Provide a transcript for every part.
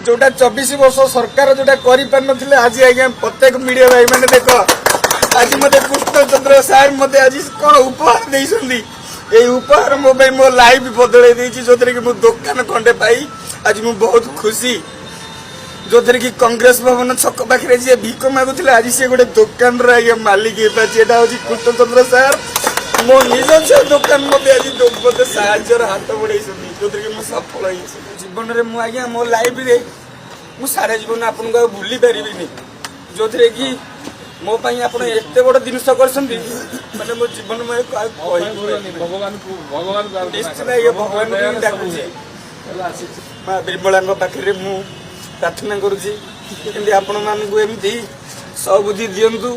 जोटा 24 वर्ष सरकार जोटा कर आज आज्ञा प्रत्येक मीडिया भाई मैंने देख आज मत कृष्णचंद्र सार मत आज कौन उपहार देती ये उपहार मो मो लाइफ बदल जो कि मो दुकान खंडे पाई आज मु बहुत खुशी जो थी कि कांग्रेस भवन छक पाखे जी भिक मागुले आज सी गोटे दुकान मालिक हूँ कृष्णचंद्र सार मो निज झील दुकान मत आज मत साहय हाथ बढ़े जो थी कि सफल जीवन में आज्ञा मो लाइफ रे मु सारा जीवन आपन को भूली पारिनी जो थी कि मो आप एत बड़ जिनस कर मैंने मो जीवन में भगवान भगवान डाकुचे माँ बिमला पाखे मु प्रार्थना करुँची आपण मानक एमती सबुद्धि दिंतु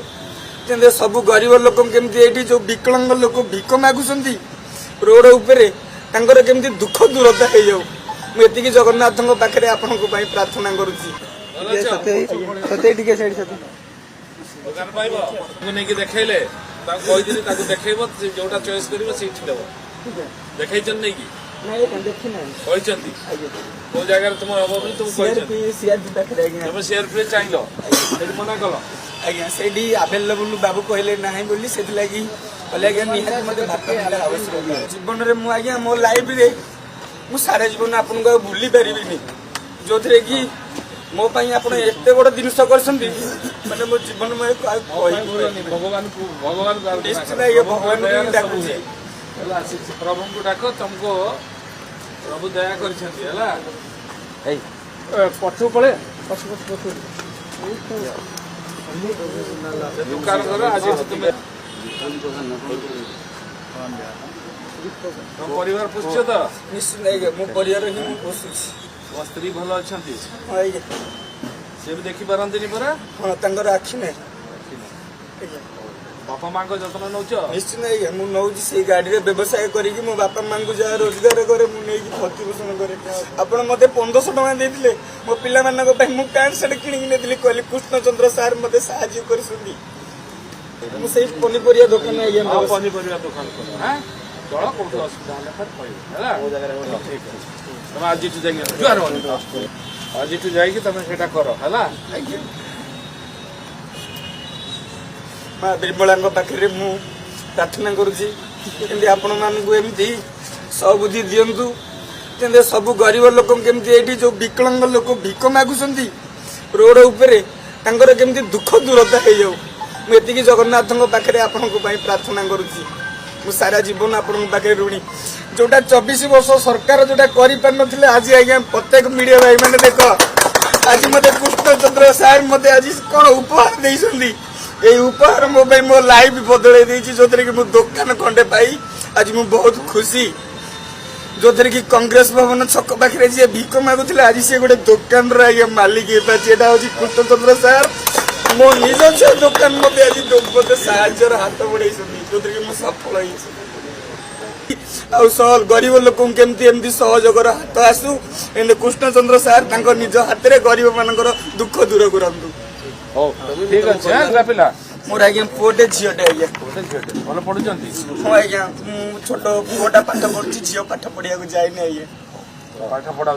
जमी सब गरीब लोक केमती जो विकलांग लोक भिक मागुंट रोड उपरे केमती दुख दूरता हो जाऊ मुझे जगन्नाथ पाखे आपण प्रार्थना करुँची देखले देखब जोटा चॉइस कर देखई नहीं को जगह तुम हम बोली तुम तुम सीआरपी चाहिए मना कल आज्ञा से आवेलेबल बाबू कहले ना बोली से आज्ञा निहाती मत आवश्यक जीवन में मु आज्ञा मो लाइफ रे मु सारा जीवन आपन को भूली पारिनी जो थी कि मो आप एत बड़ जिनस कर मैंने मो जीवन में भगवान भगवान डाकुचे प्रभु को डाक तुमको प्रभु दया कर पछु पड़े दुकान कर आज तुम परिवार पोष तो निश्चित मो परिवार ही पोषुची स्त्री भल अच्छा सी भी देखी पारती परा हाँ आखि ना बापा माँ जत्न नौ निश्चित आज्ञा मुझे नौ से गाड़ी में व्यवसाय करी मो बापा माँ को जहाँ रोजगार करे मुझे प्रतिपोषण करे आपड़ मत 1500 टका देते मो पिला मुझे पैंट सार्ट किणी कहली कृष्णचंद्र सार मत साहय कर मुझे पनीपरिया दुकान आज्ञा पनीपरिया दुकान चल कौन असुविधा तुम आज आज जाकि तुम से कर है माँ बिमला पाखे मु प्रार्थना करुँची आपण मानक एमती सबुद्धि दिंतु जमी सब गरीब लोक केमती जो विकलांग लोक भिक मागुंट रोड उपरे केमती दुख दूरता हो जाऊ मुझे जगन्नाथ पाखे आपण प्रार्थना करुँची मु सारा जीवन आपण पाखे ऋणी जोटा 24 वर्ष सरकार जोटा कर आज आज्ञा प्रत्येक मीडिया भाई मैंने देख आज मत कृष्णचंद्र सार मत आज कौन उपहार देती ये उपहार मो मो लाइफ बदल जो कि मो दुकान खंडे पाई आज मु बहुत खुशी जो थी कि कांग्रेस भवन छक पाखे जी भिक मागुले आज सी गोटे दुकान मालिक हूँ कृष्णचंद्र सार मो निज झील दुकान मत आज मत साहय हाथ बढ़े जो कि सफल हो गरीब लोक केमती एमती सहयोग हाथ आसू कृष्णचंद्र सार निज हाथ में गरीब मान दुख दूर करूँ ठीक अच्छे पिला मोर आज्ञा पुटे झीटे आज्ञा भल पढ़ुं हाँ आज्ञा छोट पुटा पाठ पढ़ी झील पाठ पढ़िया जाए आज्ञा पाठ पढ़ा